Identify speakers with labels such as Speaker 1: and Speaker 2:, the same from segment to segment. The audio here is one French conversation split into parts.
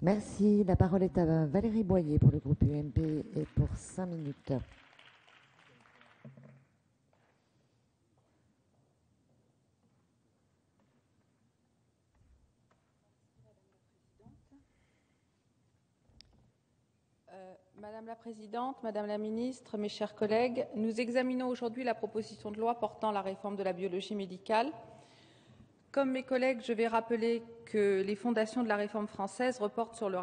Speaker 1: Merci. La parole est à Valérie Boyer pour le groupe UMP et pour 5 minutes.
Speaker 2: Madame la Présidente, Madame la Ministre, mes chers collègues, nous examinons aujourd'hui la proposition de loi portant la réforme de la biologie médicale. Comme mes collègues, je vais rappeler que les fondations de la réforme française reposent sur le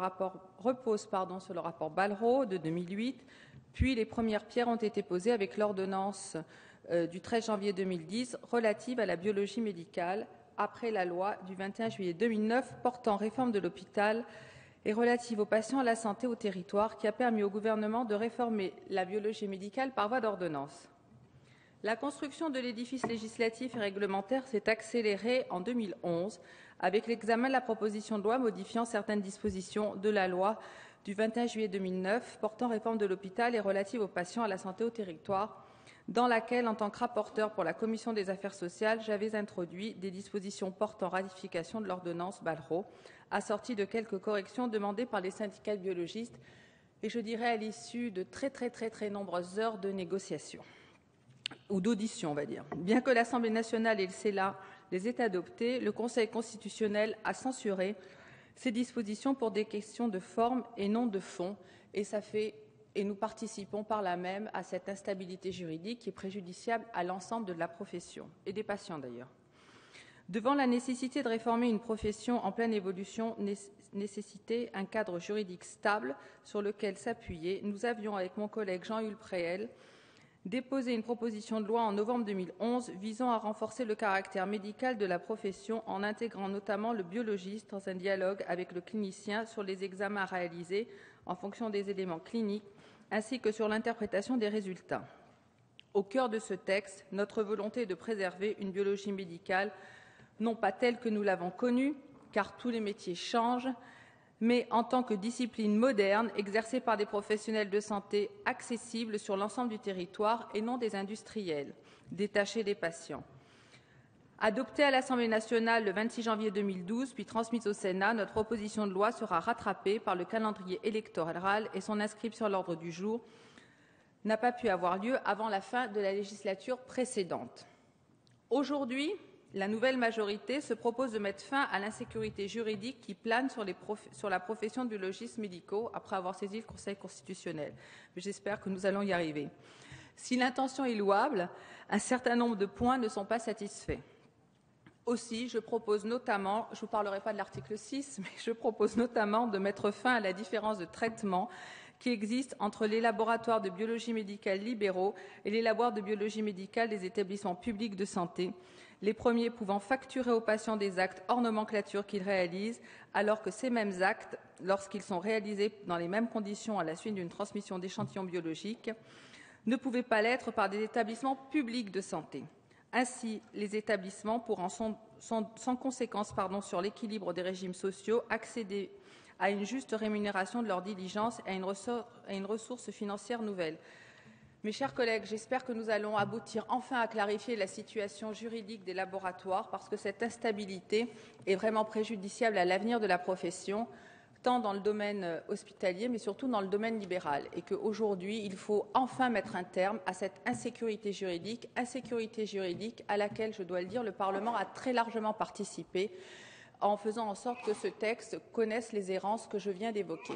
Speaker 2: rapport Balrot de 2008, puis les premières pierres ont été posées avec l'ordonnance du 13 janvier 2010 relative à la biologie médicale, après la loi du 21 juillet 2009 portant réforme de l'hôpital et relative aux patients, à la santé, au territoire, qui a permis au gouvernement de réformer la biologie médicale par voie d'ordonnance. La construction de l'édifice législatif et réglementaire s'est accélérée en 2011 avec l'examen de la proposition de loi modifiant certaines dispositions de la loi du 21 juillet 2009 portant réforme de l'hôpital et relative aux patients, à la santé, au territoire, dans laquelle, en tant que rapporteur pour la Commission des affaires sociales, j'avais introduit des dispositions portant ratification de l'ordonnance Balrot, assorties de quelques corrections demandées par les syndicats de biologistes, et je dirais à l'issue de très nombreuses heures de négociations ou d'audition, on va dire. Bien que l'Assemblée nationale et le Sénat les aient adoptées, le Conseil constitutionnel a censuré ces dispositions pour des questions de forme et non de fond, et nous participons par là même à cette instabilité juridique qui est préjudiciable à l'ensemble de la profession, et des patients d'ailleurs. Devant la nécessité de réformer une profession en pleine évolution, nécessiter un cadre juridique stable sur lequel s'appuyer, nous avions, avec mon collègue Jean-Hugues Préel, déposé une proposition de loi en novembre 2011 visant à renforcer le caractère médical de la profession en intégrant notamment le biologiste dans un dialogue avec le clinicien sur les examens réalisés en fonction des éléments cliniques ainsi que sur l'interprétation des résultats. Au cœur de ce texte, notre volonté est de préserver une biologie médicale non pas telle que nous l'avons connue, car tous les métiers changent, mais en tant que discipline moderne exercée par des professionnels de santé accessibles sur l'ensemble du territoire et non des industriels détachés des patients. Adoptée à l'Assemblée nationale le 26 janvier 2012, puis transmise au Sénat, notre proposition de loi sera rattrapée par le calendrier électoral et son inscription à l'ordre du jour n'a pas pu avoir lieu avant la fin de la législature précédente. Aujourd'hui, la nouvelle majorité se propose de mettre fin à l'insécurité juridique qui plane sur la profession de biologistes médicaux après avoir saisi le Conseil constitutionnel. J'espère que nous allons y arriver. Si l'intention est louable, un certain nombre de points ne sont pas satisfaits. Aussi, je propose notamment, je ne vous parlerai pas de l'article 6, mais je propose notamment de mettre fin à la différence de traitement qui existe entre les laboratoires de biologie médicale libéraux et les laboratoires de biologie médicale des établissements publics de santé, les premiers pouvant facturer aux patients des actes hors nomenclature qu'ils réalisent, alors que ces mêmes actes, lorsqu'ils sont réalisés dans les mêmes conditions à la suite d'une transmission d'échantillons biologiques, ne pouvaient pas l'être par des établissements publics de santé. Ainsi, les établissements pourront, sans conséquence sur l'équilibre des régimes sociaux, accéder à une juste rémunération de leur diligence et à une ressource financière nouvelle. Mes chers collègues, j'espère que nous allons aboutir enfin à clarifier la situation juridique des laboratoires, parce que cette instabilité est vraiment préjudiciable à l'avenir de la profession, tant dans le domaine hospitalier, mais surtout dans le domaine libéral, et qu'aujourd'hui, il faut enfin mettre un terme à cette insécurité juridique à laquelle, je dois le dire, le Parlement a très largement participé, en faisant en sorte que ce texte connaisse les errances que je viens d'évoquer.